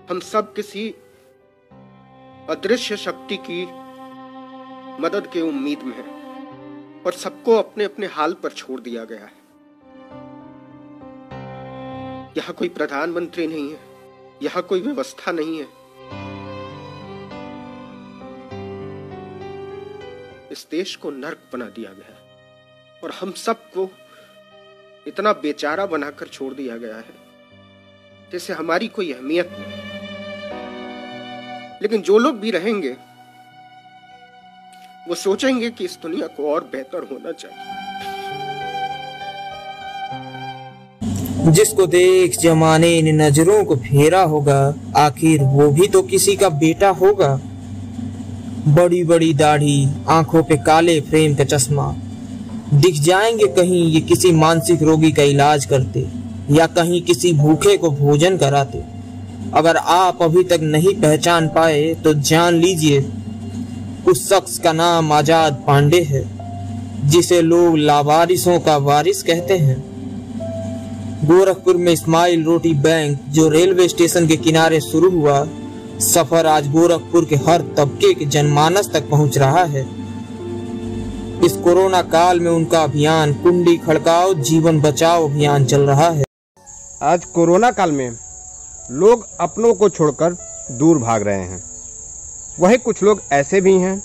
हम सब किसी अदृश्य शक्ति की मदद की उम्मीद में हैं और सबको अपने अपने हाल पर छोड़ दिया गया है। यहाँ कोई प्रधानमंत्री नहीं है, यहाँ कोई व्यवस्था नहीं है। इस देश को नर्क बना दिया गया है और हम सबको इतना बेचारा बनाकर छोड़ दिया गया है जैसे हमारी कोई अहमियत नहीं। लेकिन जो लोग भी रहेंगे वो सोचेंगे कि इस दुनिया को और बेहतर होना चाहिए। जिसको देख जमाने ने नजरों को फेरा होगा, आखिर वो भी तो किसी का बेटा होगा। बड़ी बड़ी दाढ़ी, आंखों पे काले फ्रेम का चश्मा, दिख जाएंगे कहीं ये किसी मानसिक रोगी का इलाज करते या कहीं किसी भूखे को भोजन कराते। अगर आप अभी तक नहीं पहचान पाए तो जान लीजिए, उस शख्स का नाम आजाद पांडे है, जिसे लोग लावारिसों का वारिस कहते हैं। गोरखपुर में इस्माइल रोटी बैंक जो रेलवे स्टेशन के किनारे शुरू हुआ, सफर आज गोरखपुर के हर तबके के जनमानस तक पहुंच रहा है। इस कोरोना काल में उनका अभियान कुंडी खड़काओ जीवन बचाओ अभियान चल रहा है। आज कोरोना काल में लोग अपनों को छोड़कर दूर भाग रहे हैं। वहीं कुछ लोग ऐसे भी हैं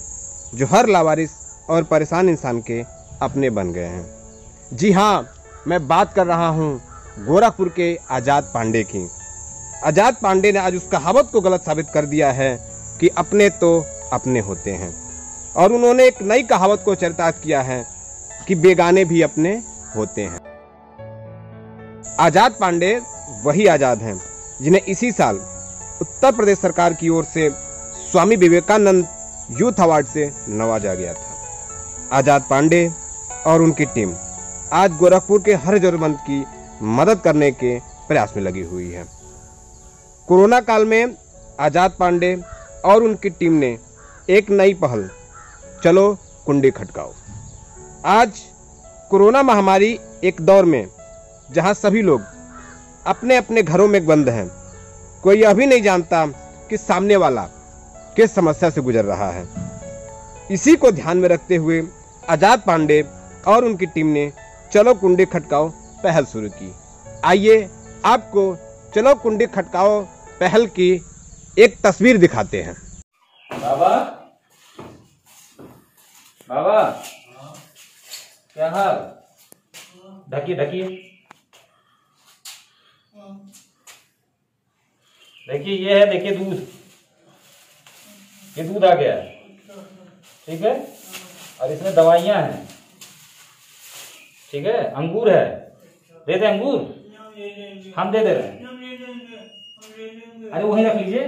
जो हर लावारिस और परेशान इंसान के अपने बन गए हैं। जी हाँ, मैं बात कर रहा हूँ गोरखपुर के आजाद पांडे की। आजाद पांडे ने आज उस कहावत को गलत साबित कर दिया है कि अपने तो अपने होते हैं, और उन्होंने एक नई कहावत को चरितार्थ किया है कि बेगाने भी अपने होते हैं। आजाद पांडे वही आजाद हैं जिन्हें इसी साल उत्तर प्रदेश सरकार की ओर से स्वामी विवेकानंद यूथ अवार्ड से नवाजा गया था। आजाद पांडे और उनकी टीम आज गोरखपुर के हर जरूरतमंद की मदद करने के प्रयास में लगी हुई है। कोरोना काल में आजाद पांडे और उनकी टीम ने एक नई पहल, चलो कुंडी खटकाओ। आज कोरोना महामारी एक दौर में जहां सभी लोग अपने अपने घरों में बंद हैं, कोई यह भी नहीं जानता कि सामने वाला किस समस्या से गुजर रहा है। इसी को ध्यान में रखते हुए आजाद पांडे और उनकी टीम ने चलो कुंडी खटकाओ पहल शुरू की। आइए आपको चलो कुंडी खटकाओ पहल की एक तस्वीर दिखाते हैं। बाबा, बाबा, क्या हाल? ढकिए ढकिए। देखिए ये है, देखिए दूध, ये दूध आ गया है, ठीक है। और इसमें दवाइयां हैं, ठीक है। अंगूर है, दे दे अंगूर, हम दे दे रहे हैं। अरे वहीं रख लीजिए,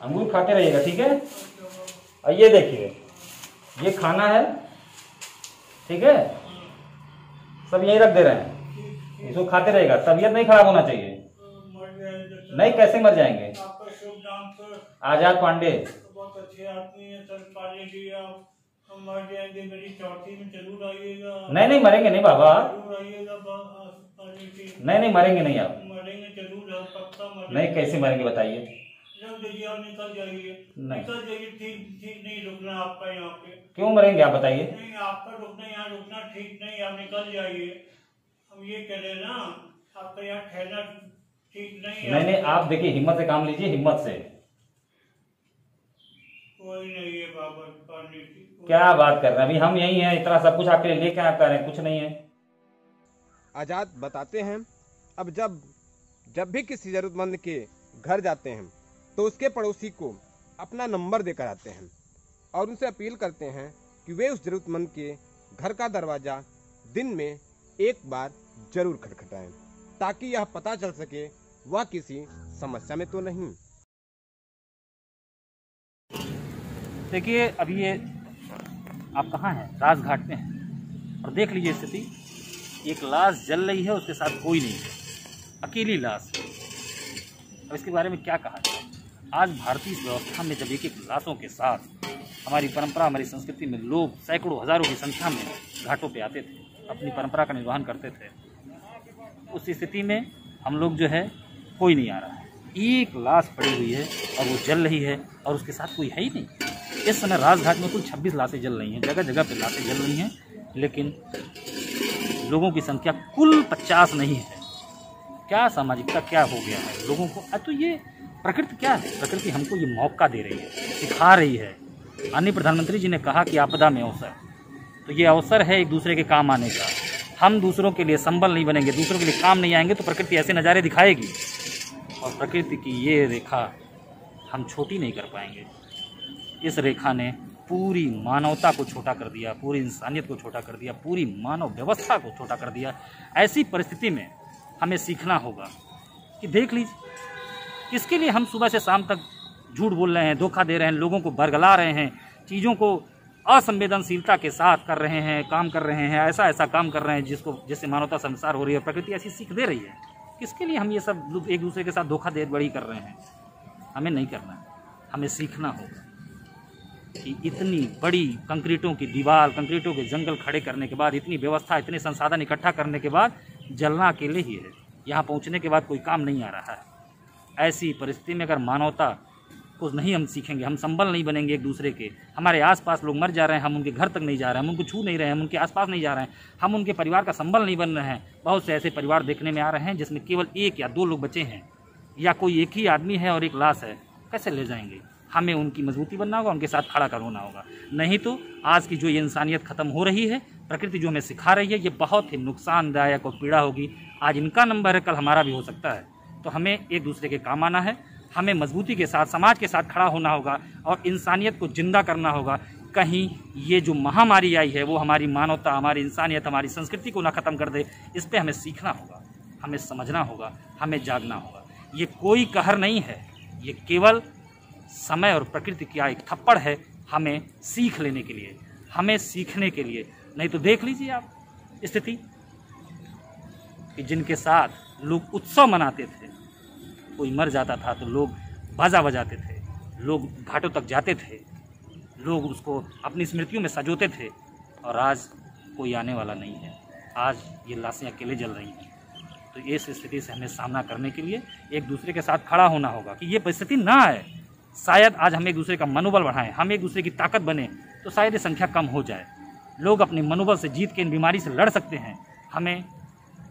अंगूर खाते रहिएगा, ठीक है। और ये देखिए, ये खाना है, ठीक है। सब यहीं रख दे रहे हैं, इसको खाते रहेगा। तबीयत नहीं खराब होना चाहिए। नहीं, कैसे मर जाएंगे? आजाद पांडे बहुत अच्छे आदमी है सर, पानी दिया, हम मर जाएंगे, मेरी चौथी में जरूर आइएगा। नहीं मरेंगे नहीं बाबा, जरूर आइएगा। नहीं मरेंगे नहीं आप, मरेंगे जरूर, पक्का मरेंगे। नहीं, कैसे मरेंगे बताइए? आप निकल जाइए, निकल जाइए। ठीक नहीं रुकना आपका यहाँ पे। क्यों मरेंगे आप बताइए? नहीं, आपका रुकना, यहाँ रुकना ठीक नहीं, आप निकल जाइए। हम ये कह रहे ना, आपका यहाँ ठहरना ठीक नहीं। नहीं, आप देखिए, हिम्मत से काम लीजिए, हिम्मत से। कोई नहीं है बाबा, पानी की क्या बात कर रहे हैं? अभी हम यही हैं, इतना सब कुछ आपके लिए लेके आ रहे हैं, कुछ नहीं है। आजाद बताते हैं, अब जब भी किसी जरूरतमंद के घर जाते हैं तो उसके पड़ोसी को अपना नंबर देकर आते हैं और उनसे अपील करते हैं कि वे उस जरूरतमंद के घर का दरवाजा दिन में एक बार जरूर खटखटाएं, ताकि यह पता चल सके वह किसी समस्या में तो नहीं। देखिए, अभी ये आप कहाँ हैं? राजघाट में हैं, और देख लीजिए स्थिति, एक लाश जल रही है, उसके साथ कोई नहीं है, अकेली लाश है। अब इसके बारे में क्या कहा जाए? आज भारतीय व्यवस्था में जब एक एक लाशों के साथ हमारी परंपरा, हमारी संस्कृति में लोग सैकड़ों हजारों की संख्या में घाटों पे आते थे, अपनी परंपरा का निर्वहन करते थे, उस स्थिति में हम लोग जो है कोई नहीं आ रहा है। एक लाश पड़ी हुई है और वो जल रही है और उसके साथ कोई है ही नहीं। इस समय राजघाट में कुल 26 लाशें जल रही हैं, जगह जगह पे लाशें जल रही हैं, लेकिन लोगों की संख्या कुल 50 नहीं है। क्या सामाजिकता क्या हो गया है लोगों को। तो ये प्रकृति क्या है, प्रकृति हमको ये मौका दे रही है, सिखा रही है। माननीय प्रधानमंत्री जी ने कहा कि आपदा में अवसर, तो ये अवसर है एक दूसरे के काम आने का। हम दूसरों के लिए संबल नहीं बनेंगे, दूसरों के लिए काम नहीं आएंगे तो प्रकृति ऐसे नज़ारे दिखाएगी और प्रकृति की ये रेखा हम छोटी नहीं कर पाएंगे। इस रेखा ने पूरी मानवता को छोटा कर दिया, पूरी इंसानियत को छोटा कर दिया, पूरी मानव व्यवस्था को छोटा कर दिया। ऐसी परिस्थिति में हमें सीखना होगा कि देख लीजिए किसके लिए हम सुबह से शाम तक झूठ बोल रहे हैं, धोखा दे रहे हैं, लोगों को बरगला रहे हैं, चीज़ों को असंवेदनशीलता के साथ कर रहे हैं, काम कर रहे हैं, ऐसा काम कर रहे हैं जिससे मानवता संसार हो रही है, प्रकृति ऐसी सीख दे रही है। किसके लिए हम ये सब एक दूसरे के साथ धोखा दे बड़ी कर रहे हैं। हमें नहीं करना है, हमें सीखना होगा कि इतनी बड़ी कंक्रीटों की दीवार, कंक्रीटों के जंगल खड़े करने के बाद, इतनी व्यवस्था, इतने संसाधन इकट्ठा करने के बाद जलना अकेले ही है। यहाँ पहुँचने के बाद कोई काम नहीं आ रहा है। ऐसी परिस्थिति में अगर मानवता को नहीं हम सीखेंगे, हम संबल नहीं बनेंगे एक दूसरे के, हमारे आसपास लोग मर जा रहे हैं, हम उनके घर तक नहीं जा रहे हैं, हम उनको छू नहीं रहे हैं, हम उनके आसपास नहीं जा रहे हैं, हम उनके परिवार का संबल नहीं बन रहे हैं। बहुत से ऐसे परिवार देखने में आ रहे हैं जिसमें केवल 1 या 2 लोग बचे हैं या कोई एक ही आदमी है और एक लाश है। कैसे ले जाएंगे? हमें उनकी मजबूती बनना होगा, उनके साथ खड़ा करना होगा। नहीं तो आज की जो ये इंसानियत ख़त्म हो रही है, प्रकृति जो हमें सिखा रही है, ये बहुत ही नुकसानदायक और पीड़ा होगी। आज इनका नंबर है, कल हमारा भी हो सकता है। तो हमें एक दूसरे के काम आना है, हमें मजबूती के साथ समाज के साथ खड़ा होना होगा और इंसानियत को जिंदा करना होगा। कहीं ये जो महामारी आई है वो हमारी मानवता, हमारी इंसानियत, हमारी संस्कृति को ना ख़त्म कर दे। इस पर हमें सीखना होगा, हमें समझना होगा, हमें जागना होगा। ये कोई कहर नहीं है, ये केवल समय और प्रकृति का एक थप्पड़ है हमें सीख लेने के लिए, हमें सीखने के लिए। नहीं तो देख लीजिए आप स्थिति कि जिनके साथ लोग उत्सव मनाते थे, कोई मर जाता था तो लोग बाजा बजाते थे, लोग घाटों तक जाते थे, लोग उसको अपनी स्मृतियों में सजोते थे, और आज कोई आने वाला नहीं है। आज ये लाशें अकेले जल रही हैं। तो इस स्थिति से हमें सामना करने के लिए एक दूसरे के साथ खड़ा होना होगा कि ये परिस्थिति ना आए। शायद आज हम एक दूसरे का मनोबल बढ़ाएं, हम एक दूसरे की ताकत बने, तो शायद ये संख्या कम हो जाए। लोग अपने मनोबल से जीत के इन बीमारी से लड़ सकते हैं। हमें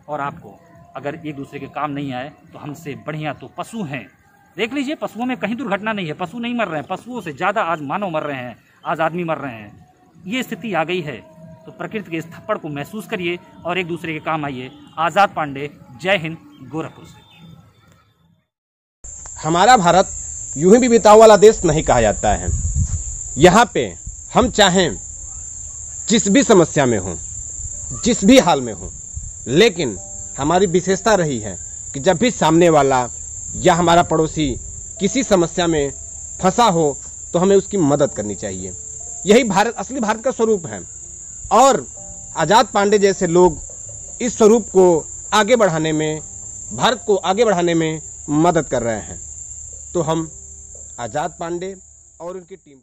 और आपको अगर एक दूसरे के काम नहीं आए तो हमसे बढ़िया तो पशु हैं। देख लीजिए, पशुओं में कहीं दुर्घटना नहीं है, पशु नहीं मर रहे हैं, पशुओं से ज़्यादा आज मानव मर रहे हैं, आज आदमी मर रहे हैं। ये स्थिति आ गई है, तो प्रकृति के इस थप्पड़ को महसूस करिए और एक दूसरे के काम आइए। आज़ाद पांडे, जय हिंद, गोरखपुर से। हमारा भारत यूं ही भी बिताऊ वाला देश नहीं कहा जाता है। यहाँ पे हम चाहें जिस भी समस्या में हों, जिस भी हाल में हों, लेकिन हमारी विशेषता रही है कि जब भी सामने वाला या हमारा पड़ोसी किसी समस्या में फंसा हो तो हमें उसकी मदद करनी चाहिए। यही भारत, असली भारत का स्वरूप है। और आज़ाद पांडे जैसे लोग इस स्वरूप को आगे बढ़ाने में, भारत को आगे बढ़ाने में मदद कर रहे हैं। तो हम आज़ाद पांडे और उनकी टीम